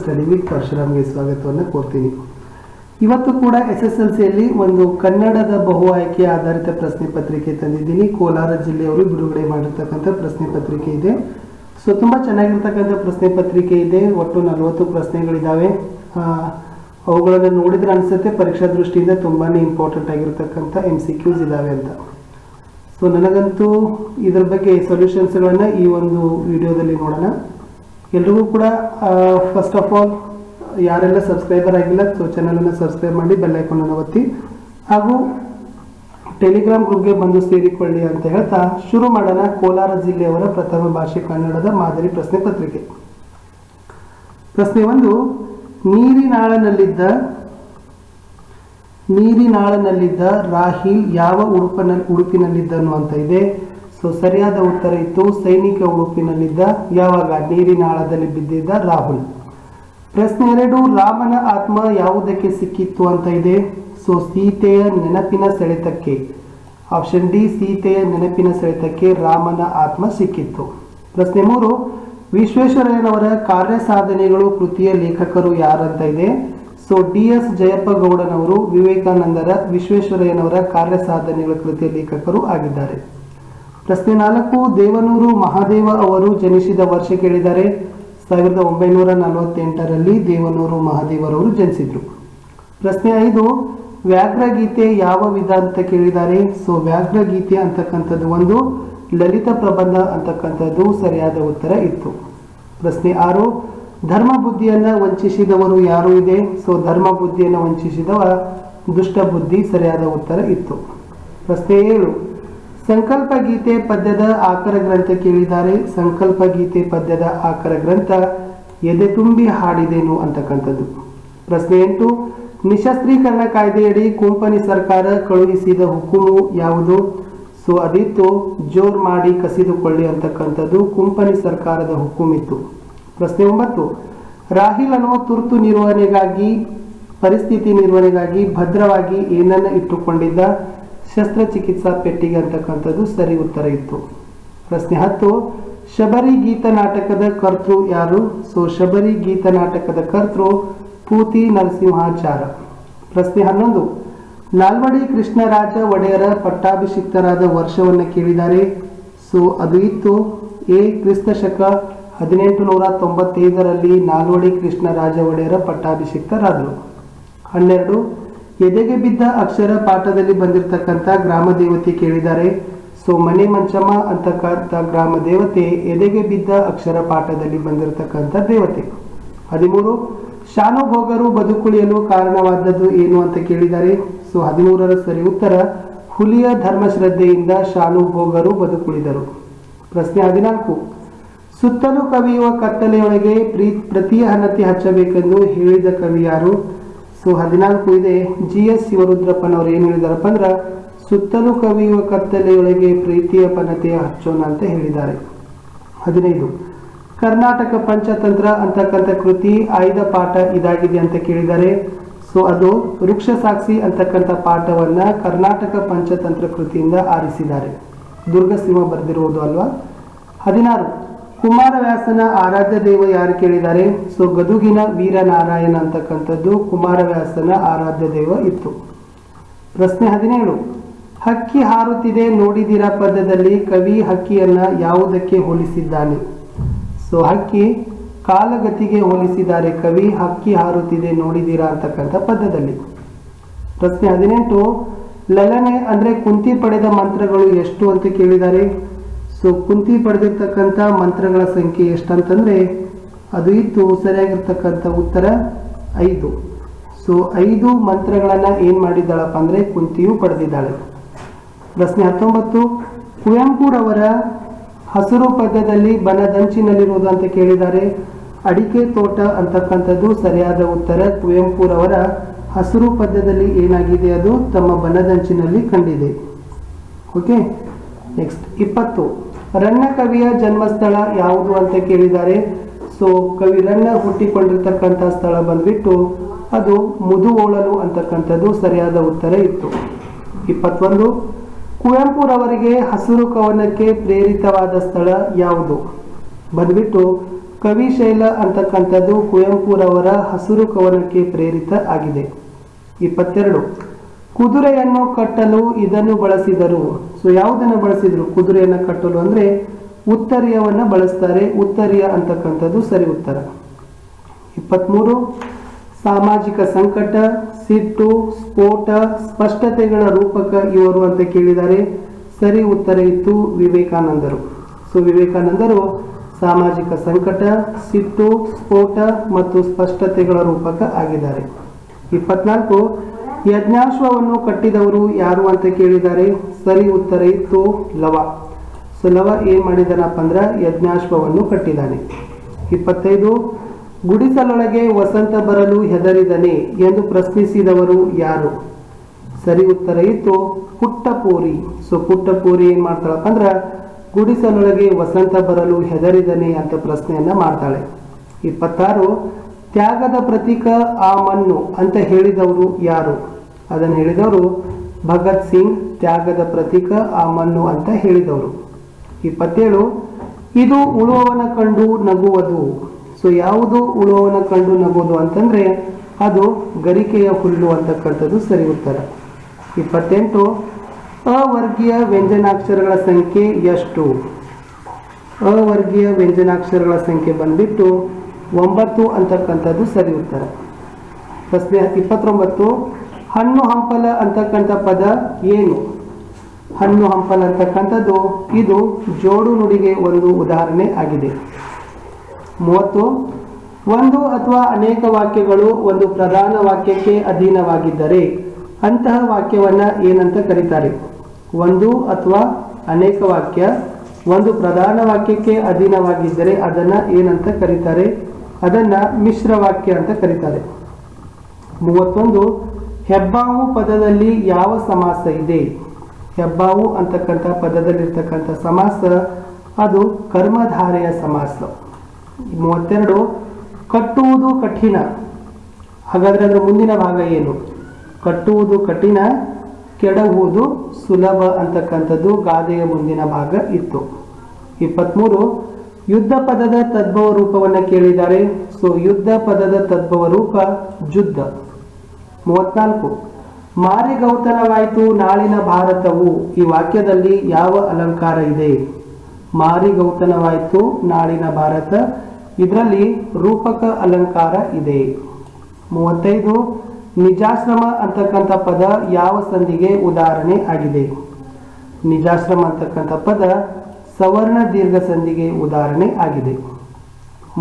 Study with ಪರಶುರಾಮ್ಗೆ ಸ್ವಾಗತವನ್ನು ಕೋರ್ತೀನಿ. ಇವತ್ತು ಕೂಡ SSLCಯಲ್ಲಿ ಒಂದು ಕನ್ನಡದ ಬಹು ಆಯ್ಕೆ ಆಧಾರಿತ ಪ್ರಶ್ನೆ ಪತ್ರಿಕೆ ತಂದಿದ್ದೀನಿ. ಕೋಲಾರ ಜಿಲ್ಲೆಯವರು ಬಿಡುಗಡೆ ಮಾಡಿರ್ತಕ್ಕಂಥ ಪ್ರಶ್ನೆ ಪತ್ರಿಕೆ ಇದೆ. ಸೊ ತುಂಬ ಚೆನ್ನಾಗಿರ್ತಕ್ಕಂಥ ಪ್ರಶ್ನೆ ಪತ್ರಿಕೆ ಇದೆ. ಒಟ್ಟು 40 ಪ್ರಶ್ನೆಗಳಿದ್ದಾವೆ. ಅವುಗಳನ್ನು ನೋಡಿದ್ರೆ ಅನಿಸುತ್ತೆ ಪರೀಕ್ಷಾ ದೃಷ್ಟಿಯಿಂದ ತುಂಬಾ ಇಂಪಾರ್ಟೆಂಟ್ ಆಗಿರ್ತಕ್ಕಂಥ MCQs ಇದ್ದಾವೆ ಅಂತ. ಸೊ ನನಗಂತೂ ಇದ್ರ ಬಗ್ಗೆ ಸೊಲ್ಯೂಷನ್ಸ್ಗಳನ್ನು ಈ ಒಂದು ವಿಡಿಯೋದಲ್ಲಿ ನೋಡೋಣ. ಎಲ್ರಿಗೂ ಕೂಡ ಫಸ್ಟ್ ಆಫ್ ಆಲ್ ಯಾರೆಲ್ಲ ಸಬ್ಸ್ಕ್ರೈಬರ್ ಆಗಿಲ್ಲ ಸೊ ಚಾನಲನ್ನು ಸಬ್ಸ್ಕ್ರೈಬ್ ಮಾಡಿ ಬೆಲ್ ಐಕಾನನ್ನು ಒತ್ತಿ ಹಾಗೂ ಟೆಲಿಗ್ರಾಮ್ ಗ್ರೂಪ್ಗೆ ಬಂದು ಸೇರಿಕೊಳ್ಳಿ ಅಂತ ಹೇಳ್ತಾ ಶುರು ಮಾಡೋಣ. ಕೋಲಾರ ಜಿಲ್ಲೆಯವರ ಪ್ರಥಮ ಭಾಷೆ ಕನ್ನಡದ ಮಾದರಿ ಪ್ರಶ್ನೆ ಪತ್ರಿಕೆ. ಪ್ರಶ್ನೆ 1, ನೀರಿನಾಳನಲ್ಲಿದ್ದ ರಾಹಿಲ್ ಯಾವ ಉಡುಪಿನಲ್ಲಿದ್ದನು ಅಂತ ಇದೆ. ಸೊ ಸರಿಯಾದ ಉತ್ತರ ಇತ್ತು ಸೈನಿಕ ಉಡುಪಿನಲ್ಲಿದ್ದ. ಯಾವಾಗ? ನೀರಿನಾಳದಲ್ಲಿ ಬಿದ್ದಿದ್ದ ರಾಹುಲ್. ಪ್ರಶ್ನೆ 2, ರಾಮನ ಆತ್ಮ ಯಾವುದಕ್ಕೆ ಸಿಕ್ಕಿತ್ತು ಅಂತ ಇದೆ. ಸೊ ಸೀತೆಯ ನೆನಪಿನ ಸೆಳೆತಕ್ಕೆ. ಆಪ್ಷನ್ ಡಿ, ಸೀತೆಯ ನೆನಪಿನ ಸೆಳೆತಕ್ಕೆ ರಾಮನ ಆತ್ಮ ಸಿಕ್ಕಿತ್ತು. ಪ್ರಶ್ನೆ 3, ವಿಶ್ವೇಶ್ವರಯ್ಯನವರ ಕಾರ್ಯ ಸಾಧನೆಗಳು ಕೃತಿಯ ಲೇಖಕರು ಯಾರಂತ ಇದೆ. ಸೊ DS ಜಯಪ್ಪ ಗೌಡನವರು ವಿವೇಕಾನಂದರ ವಿಶ್ವೇಶ್ವರಯ್ಯನವರ ಕಾರ್ಯ ಸಾಧನೆಗಳ ಕೃತಿಯ ಲೇಖಕರು ಆಗಿದ್ದಾರೆ. ಪ್ರಶ್ನೆ 4, ದೇವನೂರು ಮಹಾದೇವ ಅವರು ಜನಿಸಿದ ವರ್ಷ ಕೇಳಿದ್ದಾರೆ. 1948ರಲ್ಲಿ ದೇವನೂರು ಮಹಾದೇವರವರು ಜನಿಸಿದ್ರು. ಪ್ರಶ್ನೆ 5, ವ್ಯಾಘ್ರಗೀತೆ ಯಾವ ವಿಧ ಅಂತ ಕೇಳಿದ್ದಾರೆ. ಸೊ ವ್ಯಾಘ್ರಗೀತೆ ಅಂತಕ್ಕಂಥದ್ದು ಒಂದು ಲಲಿತ ಪ್ರಬಂಧ ಅಂತಕ್ಕಂಥದ್ದು ಸರಿಯಾದ ಉತ್ತರ ಇತ್ತು. ಪ್ರಶ್ನೆ 6, ಧರ್ಮ ಬುದ್ಧಿಯನ್ನು ವಂಚಿಸಿದವರು ಯಾರು ಇದೆ. ಸೊ ಧರ್ಮ ಬುದ್ಧಿಯನ್ನು ವಂಚಿಸಿದವ ದುಷ್ಟ ಬುದ್ಧಿ ಸರಿಯಾದ ಉತ್ತರ ಇತ್ತು. ಪ್ರಶ್ನೆ 7, ಸಂಕಲ್ಪ ಗೀತೆ ಪದ್ಯದ ಆಕರ ಗ್ರಂಥ ಕೇಳಿದ್ದಾರೆ. ಸಂಕಲ್ಪ ಗೀತೆ ಪದ್ಯದ ಆಕರ ಗ್ರಂಥ ಎದೆ ತುಂಬಿ ಹಾಡಿದೇನು ಅಂತಕ್ಕಂಥದ್ದು. ಪ್ರಶ್ನೆ 8, ನಿಶಸ್ತ್ರೀಕರಣ ಕಾಯ್ದೆಯಡಿ ಕೊಂಪನಿ ಸರ್ಕಾರ ಕಳುಹಿಸಿದ ಹುಕುಮು ಯಾವುದು. ಸೊ ಅದಿತ್ತು ಜೋರ್ ಮಾಡಿ ಕಸಿದುಕೊಳ್ಳಿ ಅಂತಕ್ಕಂಥದ್ದು ಕೊಂಪನಿ ಸರ್ಕಾರದ ಹುಕುಮಿತ್ತು. ಪ್ರಶ್ನೆ 9, ರಾಹಿಲನು ತುರ್ತು ಪರಿಸ್ಥಿತಿ ನಿರ್ವಹಣೆಗಾಗಿ ಭದ್ರವಾಗಿ ಏನನ್ನು ಇಟ್ಟುಕೊಂಡಿದ್ದ. ಶಸ್ತ್ರಚಿಕಿತ್ಸಾ ಪೆಟ್ಟಿಗೆ ಅಂತಕ್ಕಂಥದ್ದು ಸರಿ ಉತ್ತರ ಇತ್ತು. ಪ್ರಶ್ನೆ 10, ಶಬರಿ ಗೀತ ನಾಟಕದ ಕರ್ತೃ ಯಾರು. ಸೊ ಶಬರಿ ಗೀತ ನಾಟಕದ ಕರ್ತೃ ಪೂತಿ ನರಸಿಂಹಾಚಾರ. ಪ್ರಶ್ನೆ 11, ನಾಲ್ವಡಿ ಕೃಷ್ಣರಾಜ ಒಡೆಯರ ಪಟ್ಟಾಭಿಷಿಕ್ತರಾದ ವರ್ಷವನ್ನು ಕೇಳಿದ್ದಾರೆ. ಸೊ ಅದು ಇತ್ತು ಎ ಕ್ರಿಸ್ತಶಕ 1895ರಲ್ಲಿ ನಾಲ್ವಡಿ ಕೃಷ್ಣರಾಜ ಒಡೆಯರ ಪಟ್ಟಾಭಿಷಿಕ್ತರಾದರು. 12, ಎದೆಗೆ ಬಿದ್ದ ಅಕ್ಷರ ಪಾಠದಲ್ಲಿ ಬಂದಿರತಕ್ಕಂಥ ಗ್ರಾಮ ದೇವತೆ ಕೇಳಿದ್ದಾರೆ. ಸೊ ಮನೆ ಮಂಚಮ್ಮ ಅಂತಕ್ಕಂಥ ಗ್ರಾಮ ದೇವತೆ ಎದೆಗೆ ಬಿದ್ದ ಅಕ್ಷರ ಪಾಠದಲ್ಲಿ ಬಂದಿರತಕ್ಕಂಥ ದೇವತೆ. 13, ಶಾನುಭೋಗರು ಬದುಕುಳಿಯಲು ಕಾರಣವಾದದ್ದು ಏನು ಅಂತ ಕೇಳಿದ್ದಾರೆ. ಸೊ 13ರ ಸರಿ ಉತ್ತರ ಹುಲಿಯ ಧರ್ಮಶ್ರದ್ಧೆಯಿಂದ ಶಾನುಭೋಗರು ಬದುಕುಳಿದರು. ಪ್ರಶ್ನೆ 14, ಸುತ್ತಲೂ ಕವಿಯುವ ಕತ್ತಲೆಯೊಳಗೆ ಪ್ರತಿಯ ಹಣತೆ ಹಚ್ಚಬೇಕೆಂದು ಹೇಳಿದ ಕವಿ ಯಾರು. ಸೊ 14 ಇದೆ GS ಶಿವರುದ್ರಪ್ಪನವರು ಏನು ಹೇಳಿದಾರಪ್ಪ ಅಂದ್ರೆ ಸುತ್ತಲೂ ಕವಿಯುವ ಕತ್ತಲೆಯೊಳಗೆ ಪ್ರೀತಿಯ ಪನತೆಯ ಹಚ್ಚೋಣ ಅಂತ ಹೇಳಿದ್ದಾರೆ. 15, ಕರ್ನಾಟಕ ಪಂಚತಂತ್ರ ಅಂತಕ್ಕಂಥ ಕೃತಿ ಆಯ್ದ ಪಾಠ ಇದಾಗಿದೆ ಅಂತ ಕೇಳಿದ್ದಾರೆ. ಸೊ ಅದು ವೃಕ್ಷ ಸಾಕ್ಷಿ ಅಂತಕ್ಕಂಥ ಪಾಠವನ್ನ ಕರ್ನಾಟಕ ಪಂಚತಂತ್ರ ಕೃತಿಯಿಂದ ಆರಿಸಿದ್ದಾರೆ. ದುರ್ಗಸಿಂಹ ಬರೆದಿರುವುದು ಅಲ್ವಾ. 16, ಕುಮಾರವ್ಯಾಸನ ಆರಾಧ್ಯ ದೇವ ಯಾರು ಕೇಳಿದ್ದಾರೆ. ಸೊ ಗದುಗಿನ ವೀರನಾರಾಯಣ ಅಂತಕ್ಕಂಥದ್ದು ಕುಮಾರವ್ಯಾಸನ ಆರಾಧ್ಯ ದೇವ ಇತ್ತು. ಪ್ರಶ್ನೆ 17, ಹಕ್ಕಿ ಹಾರುತ್ತಿದೆ ನೋಡಿದಿರಾ ಪದ್ಯದಲ್ಲಿ ಕವಿ ಹಕ್ಕಿಯನ್ನ ಯಾವುದಕ್ಕೆ ಹೋಲಿಸಿದ್ದಾನೆ. ಸೊ ಹಕ್ಕಿ ಕಾಲಗತಿಗೆ ಹೋಲಿಸಿದ್ದಾರೆ ಕವಿ ಹಕ್ಕಿ ಹಾರುತ್ತಿದೆ ನೋಡಿದಿರಾ ಅಂತಕ್ಕಂಥ ಪದ್ಯದಲ್ಲಿ. ಪ್ರಶ್ನೆ 18, ಲಲನೆ ಅಂದ್ರೆ ಕುಂತಿ ಪಡೆದ ಮಂತ್ರಗಳು ಎಷ್ಟು ಅಂತ ಕೇಳಿದ್ದಾರೆ. ಸೊ ಕುಂತಿ ಪಡೆದಿರ್ತಕ್ಕಂಥ ಮಂತ್ರಗಳ ಸಂಖ್ಯೆ ಎಷ್ಟಂತಂದ್ರೆ ಅದು ಇತ್ತು ಸರಿಯಾಗಿರ್ತಕ್ಕಂಥ ಉತ್ತರ 5. ಸೊ 5 ಮಂತ್ರಗಳನ್ನ ಏನ್ ಮಾಡಿದ್ದಾಳಪ್ಪ ಅಂದ್ರೆ ಕುಂತಿಯು ಪಡೆದಿದ್ದಾಳೆ. ಪ್ರಶ್ನೆ 19, ಕುವೆಂಪುರವರ ಹಸಿರು ಪದ್ಯದಲ್ಲಿ ಬನದಂಚಿನಲ್ಲಿರುವುದು ಅಂತ ಕೇಳಿದ್ದಾರೆ. ಅಡಿಕೆ ತೋಟ ಅಂತಕ್ಕಂಥದ್ದು ಸರಿಯಾದ ಉತ್ತರ. ಕುವೆಂಪುರವರ ಹಸಿರು ಪದ್ಯದಲ್ಲಿ ಏನಾಗಿದೆ ಅದು ತಮ್ಮ ಬನದಂಚಿನಲ್ಲಿ ಕಂಡಿದೆ. ಓಕೆ, ನೆಕ್ಸ್ಟ್ 20, ರನ್ನ ಕವಿಯ ಜನ್ಮಸ್ಥಳ ಯಾವುದು ಅಂತ ಕೇಳಿದ್ದಾರೆ. ಸೊ ಕವಿ ರನ್ನ ಹುಟ್ಟಿಕೊಂಡಿರ್ತಕ್ಕಂಥ ಸ್ಥಳ ಬಂದ್ಬಿಟ್ಟು ಅದು ಮುದುವೋಳಲು ಅಂತಕ್ಕಂಥದ್ದು ಸರಿಯಾದ ಉತ್ತರ ಇತ್ತು. 21, ಕುವೆಂಪುರವರಿಗೆ ಹಸಿರು ಕವನಕ್ಕೆ ಪ್ರೇರಿತವಾದ ಸ್ಥಳ ಯಾವುದು ಬಂದ್ಬಿಟ್ಟು ಕವಿಶೈಲ ಅಂತಕ್ಕಂಥದ್ದು ಕುವೆಂಪುರವರ ಹಸಿರು ಕವನಕ್ಕೆ ಪ್ರೇರಿತ ಆಗಿದೆ. 22 ಕುದುರೆಯನ್ನು ಕಟ್ಟಲು ಇದನ್ನು ಬಳಸಿದರು. ಸೊ ಯಾವುದನ್ನು ಬಳಸಿದ್ರು ಕುದುರೆಯನ್ನು ಕಟ್ಟಲು ಅಂದರೆ ಉತ್ತರೀಯವನ್ನು ಬಳಸ್ತಾರೆ. ಉತ್ತರೀಯ ಅಂತಕ್ಕಂಥದ್ದು ಸರಿ ಉತ್ತರ. 23 ಸಾಮಾಜಿಕ ಸಂಕಟ, ಸಿಟ್ಟು, ಸ್ಫೋಟ, ಸ್ಪಷ್ಟತೆಗಳ ರೂಪಕ ಇವರು ಅಂತ ಕೇಳಿದ್ದಾರೆ. ಸರಿ ಉತ್ತರ ಇತ್ತು ವಿವೇಕಾನಂದರು. ಸೊ ವಿವೇಕಾನಂದರು ಸಾಮಾಜಿಕ ಸಂಕಟ, ಸಿಟ್ಟು, ಸ್ಫೋಟ ಮತ್ತು ಸ್ಪಷ್ಟತೆಗಳ ರೂಪಕ ಆಗಿದ್ದಾರೆ. 24 ಯಜ್ಞಾಶ್ವವನ್ನು ಕಟ್ಟಿದವರು ಯಾರು ಅಂತ ಕೇಳಿದ್ದಾರೆ. ಸರಿ ಉತ್ತರ ಇತ್ತು ಲವ. ಸೊ ಲವ ಏನ್ ಮಾಡಿದಾನಪ್ಪ ಅಂದ್ರೆ ಯಜ್ಞಾಶ್ವವನ್ನು ಕಟ್ಟಿದ್ದಾನೆ. 25 ಗುಡಿಸಲೊಳಗೆ ವಸಂತ ಬರಲು ಹೆದರಿದನೆ ಎಂದು ಪ್ರಶ್ನಿಸಿದವರು ಯಾರು. ಸರಿ ಉತ್ತರ ಇತ್ತು ಪುಟ್ಟಪೋರಿ. ಸೊ ಪುಟ್ಟಪೋರಿ ಏನ್ ಮಾಡ್ತಾಳಪ್ಪ ಅಂದ್ರೆ ಗುಡಿಸಲೊಳಗೆ ವಸಂತ ಬರಲು ಹೆದರಿದನೆ ಅಂತ ಪ್ರಶ್ನೆಯನ್ನ ಮಾಡ್ತಾಳೆ. 26 ತ್ಯಾಗದ ಪ್ರತೀಕ ಆ ಮಣ್ಣು ಅಂತ ಹೇಳಿದವರು ಯಾರು. ಅದನ್ನು ಹೇಳಿದವರು ಭಗತ್ ಸಿಂಗ್. ತ್ಯಾಗದ ಪ್ರತೀಕ ಆ ಮಣ್ಣು ಅಂತ ಹೇಳಿದವರು. 27 ಇದು ಉಳುವವನ ಕಂಡು ನಗುವುದು. ಸೊ ಯಾವುದು ಉಳುವವನ ಕಂಡು ನಗುವುದು ಅಂತಂದ್ರೆ ಅದು ಗರಿಕೆಯ ಹುಲ್ಲು ಅಂತಕ್ಕಂಥದ್ದು ಸರಿ ಉತ್ತರ. 28 ಅವರ್ಗೀಯ ವ್ಯಂಜನಾಕ್ಷರಗಳ ಸಂಖ್ಯೆ ಎಷ್ಟು. ಅವರ್ಗೀಯ ವ್ಯಂಜನಾಕ್ಷರಗಳ ಸಂಖ್ಯೆ ಬಂದ್ಬಿಟ್ಟು 9 ಅಂತಕ್ಕಂಥದ್ದು ಸರಿ ಉತ್ತರ. ಪ್ರಶ್ನೆ 29 ಹಣ್ಣು ಹಂಪಲ ಅಂತಕ್ಕಂಥ ಪದ ಏನು. ಹಣ್ಣು ಹಂಪಲ ಅಂತಕ್ಕಂಥದ್ದು ಇದು ಜೋಡು ನುಡಿಗೆ ಒಂದು ಉದಾಹರಣೆ ಆಗಿದೆ. 30 ಒಂದು ಅಥವಾ ಅನೇಕ ವಾಕ್ಯಗಳು ಒಂದು ಪ್ರಧಾನ ವಾಕ್ಯಕ್ಕೆ ಅಧೀನವಾಗಿದ್ದರೆ ಅಂತಹ ವಾಕ್ಯವನ್ನ ಏನಂತ ಕರೀತಾರೆ. ಒಂದು ಅಥವಾ ಅನೇಕ ವಾಕ್ಯ ಒಂದು ಪ್ರಧಾನ ವಾಕ್ಯಕ್ಕೆ ಅಧೀನವಾಗಿದ್ದರೆ ಅದನ್ನ ಏನಂತ ಕರೀತಾರೆ. ಅದನ್ನ ಮಿಶ್ರ ವಾಕ್ಯ ಅಂತ ಕರೀತಾರೆ. 31 ಹೆಬ್ಬಾವು ಪದದಲ್ಲಿ ಯಾವ ಸಮಾಸ ಇದೆ. ಹೆಬ್ಬಾವು ಅಂತಕ್ಕಂಥ ಪದದಲ್ಲಿರ್ತಕ್ಕಂಥ ಸಮಾಸ ಅದು ಕರ್ಮಧಾರೆಯ ಸಮಾಸ. 32 ಕಟ್ಟುವುದು ಕಠಿಣ. ಹಾಗಾದ್ರೆ ಅದರ ಮುಂದಿನ ಭಾಗ ಏನು. ಕಟ್ಟುವುದು ಕಠಿಣ, ಕೆಡಹುವುದು ಸುಲಭ ಅಂತಕ್ಕಂಥದ್ದು ಗಾದೆಯ ಮುಂದಿನ ಭಾಗ ಇತ್ತು. 23 ಯುದ್ಧ ಪದದ ತದ್ಭವ ರೂಪವನ್ನು ಕೇಳಿದ್ದಾರೆ. ಸೊ ಯುದ್ಧ ಪದದ ತದ್ಭವ ರೂಪ ಜುದ್ಧ. 34 ಮಾರಿಗೌತನವಾಯಿತು ನಾಳಿನ ಭಾರತವು. ಈ ವಾಕ್ಯದಲ್ಲಿ ಯಾವ ಅಲಂಕಾರ ಇದೆ. ಮಾರಿಗೌತನವಾಯಿತು ನಾಳಿನ ಭಾರತ, ಇದರಲ್ಲಿ ರೂಪಕ ಅಲಂಕಾರ ಇದೆ. 35 ನಿಜಾಶ್ರಮ ಅಂತಕ್ಕಂಥ ಪದ ಯಾವ ಸಂಧಿಗೆ ಉದಾಹರಣೆ ಆಗಿದೆ. ನಿಜಾಶ್ರಮ ಅಂತಕ್ಕಂಥ ಪದ ಸವರ್ಣ ದೀರ್ಘ ಸಂಧಿಗೆ ಉದಾಹರಣೆ ಆಗಿದೆ.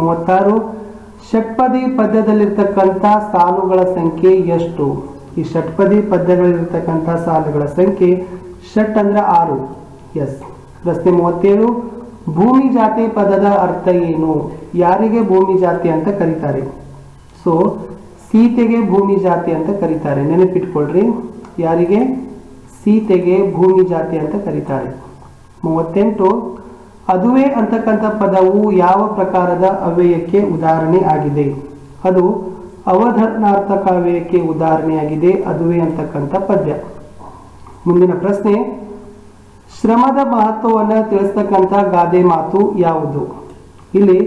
36 ಷಟ್ಪದಿ ಪದ್ಯದಲ್ಲಿರ್ತಕ್ಕಂಥ ಸಾಲುಗಳ ಸಂಖ್ಯೆ ಎಷ್ಟು. ಈ ಷಟ್ಪದಿ ಪದ್ಯಗಳಲ್ಲಿರ್ತಕ್ಕಂಥ ಸಾಲುಗಳ ಸಂಖ್ಯೆ ಷಟ್ ಅಂದ್ರೆ 6. ಎಸ್. ಪ್ರಶ್ನೆ 37 ಭೂಮಿ ಜಾತಿ ಪದದ ಅರ್ಥ ಏನು. ಯಾರಿಗೆ ಭೂಮಿ ಜಾತಿ ಅಂತ ಕರೀತಾರೆ. ಸೊ ಸೀತೆಗೆ ಭೂಮಿ ಜಾತಿ ಅಂತ ಕರೀತಾರೆ. ನೆನಪಿಟ್ಕೊಳ್ರಿ, ಯಾರಿಗೆ ಸೀತೆಗೆ ಭೂಮಿ ಜಾತಿ ಅಂತ ಕರೀತಾರೆ. 38 ಅದುವೆ ಅಂತಕ್ಕಂಥ ಪದವು ಯಾವ ಪ್ರಕಾರದ ಅವ್ಯಯಕ್ಕೆ ಉದಾಹರಣೆ ಆಗಿದೆ. ಅದು ಅವಧಾರಣಾರ್ಥಕ ಅವ್ಯಯಕ್ಕೆ ಉದಾಹರಣೆಯಾಗಿದೆ ಅದುವೆ ಅಂತಕ್ಕಂಥ ಪದ್ಯ. ಮುಂದಿನ ಪ್ರಶ್ನೆ ಶ್ರಮದ ಮಹತ್ವವನ್ನು ತಿಳಿಸ್ತಕ್ಕಂಥ ಗಾದೆ ಮಾತು ಯಾವುದು. ಇಲ್ಲಿ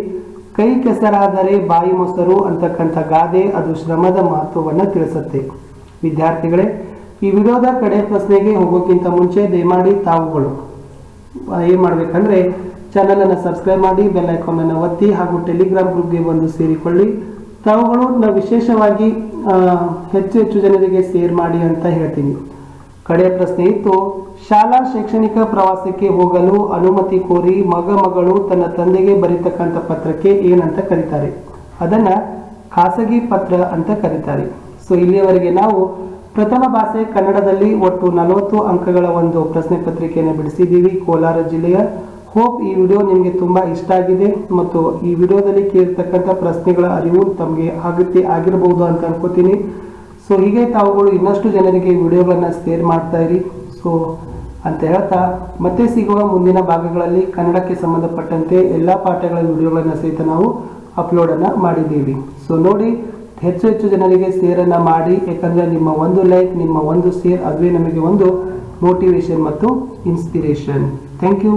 ಕೈ ಕೆಸರಾದರೆ ಬಾಯಿ ಮೊಸರು ಅಂತಕ್ಕಂಥ ಗಾದೆ ಅದು ಶ್ರಮದ ಮಹತ್ವವನ್ನು ತಿಳಿಸುತ್ತೆ. ವಿದ್ಯಾರ್ಥಿಗಳೇ, ಈ ವಿಡಿಯೋದ ಕಡೆ ಪ್ರಶ್ನೆಗೆ ಹೋಗೋಕ್ಕಿಂತ ಮುಂಚೆ ದಯಮಾಡಿ ತಾವುಗಳು ಏನು ಮಾಡಬೇಕಂದ್ರೆ ಚಾನಲನ್ನು ಸಬ್ಸ್ಕ್ರೈಬ್ ಮಾಡಿ, ಬೆಲ್ ಐಕಾನ್ ಅನ್ನು ಒತ್ತಿ ಹಾಗೂ ಟೆಲಿಗ್ರಾಮ್ ಗ್ರೂಪ್ಗೆ ಬಂದು ಸೇರಿಕೊಳ್ಳಿ. ತಾವುಗಳು ನಾವು ವಿಶೇಷವಾಗಿ ಹೆಚ್ಚು ಹೆಚ್ಚು ಜನರಿಗೆ ಶೇರ್ ಮಾಡಿ ಅಂತ ಹೇಳ್ತೀನಿ. ಕಡೆಯ ಪ್ರಶ್ನೆ ಇತ್ತು, ಶಾಲಾ ಶೈಕ್ಷಣಿಕ ಪ್ರವಾಸಕ್ಕೆ ಹೋಗಲು ಅನುಮತಿ ಕೋರಿ ಮಗಳು ತನ್ನ ತಂದೆಗೆ ಬರೀತಕ್ಕಂಥ ಪತ್ರಕ್ಕೆ ಏನಂತ ಕರೀತಾರೆ. ಅದನ್ನ ಖಾಸಗಿ ಪತ್ರ ಅಂತ ಕರೀತಾರೆ. ಸೊ ಇಲ್ಲಿಯವರೆಗೆ ನಾವು ಪ್ರಥಮ ಭಾಷೆ ಕನ್ನಡದಲ್ಲಿ ಒಟ್ಟು 40 ಅಂಕಗಳ ಒಂದು ಪ್ರಶ್ನೆ ಪತ್ರಿಕೆಯನ್ನು ಬಿಡಿಸಿದ್ದೀವಿ ಕೋಲಾರ ಜಿಲ್ಲೆಯ. ಹೋಪ್ ಈ ವಿಡಿಯೋ ನಿಮಗೆ ತುಂಬಾ ಇಷ್ಟ ಆಗಿದೆ ಮತ್ತು ಈ ವಿಡಿಯೋದಲ್ಲಿ ಕೇಳಿರ್ತಕ್ಕಂಥ ಪ್ರಶ್ನೆಗಳ ಅರಿವು ತಮಗೆ ಆಗಿರಬಹುದು ಅಂತ ಅನ್ಕೋತೀನಿ. ಸೊ ಹೀಗೆ ತಾವುಗಳು ಇನ್ನಷ್ಟು ಜನರಿಗೆ ವಿಡಿಯೋಗಳನ್ನ ಶೇರ್ ಮಾಡ್ತಾ ಇರಿ. ಸೊ ಅಂತ ಹೇಳ್ತಾ ಮತ್ತೆ ಸಿಗುವ ಮುಂದಿನ ಭಾಗಗಳಲ್ಲಿ ಕನ್ನಡಕ್ಕೆ ಸಂಬಂಧಪಟ್ಟಂತೆ ಎಲ್ಲ ಪಾಠಗಳ ವಿಡಿಯೋಗಳನ್ನ ಸಹಿತ ನಾವು ಅಪ್ಲೋಡನ್ನು ಮಾಡಿದ್ದೀವಿ. ಸೊ ನೋಡಿ ಹೆಚ್ಚು ಹೆಚ್ಚು ಜನರಿಗೆ ಶೇರನ್ನು ಮಾಡಿ, ಯಾಕಂದರೆ ನಿಮ್ಮ ಒಂದು ಲೈಕ್, ನಿಮ್ಮ ಒಂದು ಶೇರ್ ಅದುವೇ ನಮಗೆ ಒಂದು ಮೋಟಿವೇಶನ್ ಮತ್ತು ಇನ್ಸ್ಪಿರೇಷನ್. Thank you.